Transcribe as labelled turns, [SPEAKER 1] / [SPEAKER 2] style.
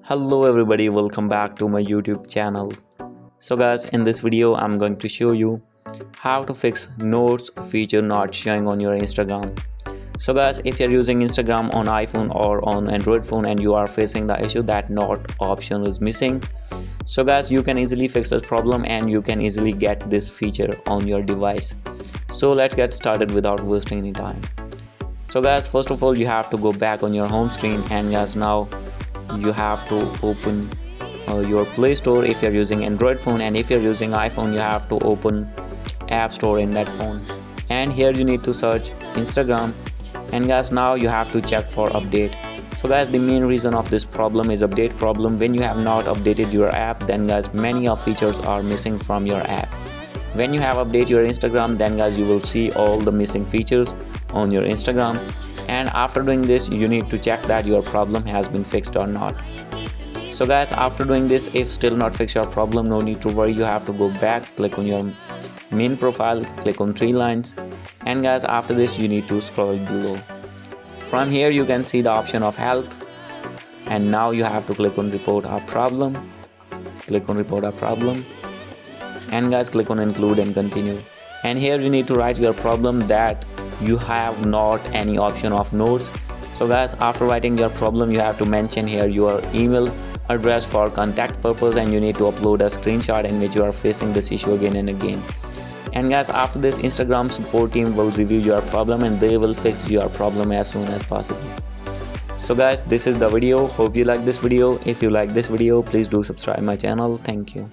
[SPEAKER 1] Hello everybody, welcome back to my YouTube channel. So guys, in this video I'm going to show you how to fix notes feature not showing on your Instagram. So guys, if you're using Instagram on iPhone or on Android phone and you are facing the issue that note option is missing, so guys, you can easily fix this problem and you can easily get this feature on your device. So let's get started without wasting any time. So guys, first of all you have to go back on your home screen, and guys, now you have to open your Play Store if you're using Android phone, and if you're using iPhone you have to open App Store in that phone, and here you need to search Instagram, and guys, now you have to check for update. So guys, the main reason of this problem is update problem. When you have not updated your app, then guys, many of features are missing from your app. When you have update your Instagram, then guys, you will see all the missing features on your Instagram, and after doing this you need to check that your problem has been fixed or not. So guys, after doing this, if still not fix your problem, no need to worry, you have to go back, click on your main profile, click on three lines, and guys, after this you need to scroll below. From here you can see the option of help, and now you have to click on report a problem, and guys, click on include and continue. And here you need to write your problem that you have not any option of notes. So guys, after writing your problem, you have to mention here your email address for contact purpose, and you need to upload a screenshot in which you are facing this issue again and again. And guys, after this, Instagram support team will review your problem and they will fix your problem as soon as possible. So guys, this is the video. Hope you like this video. If you like this video, please do subscribe my channel. Thank you.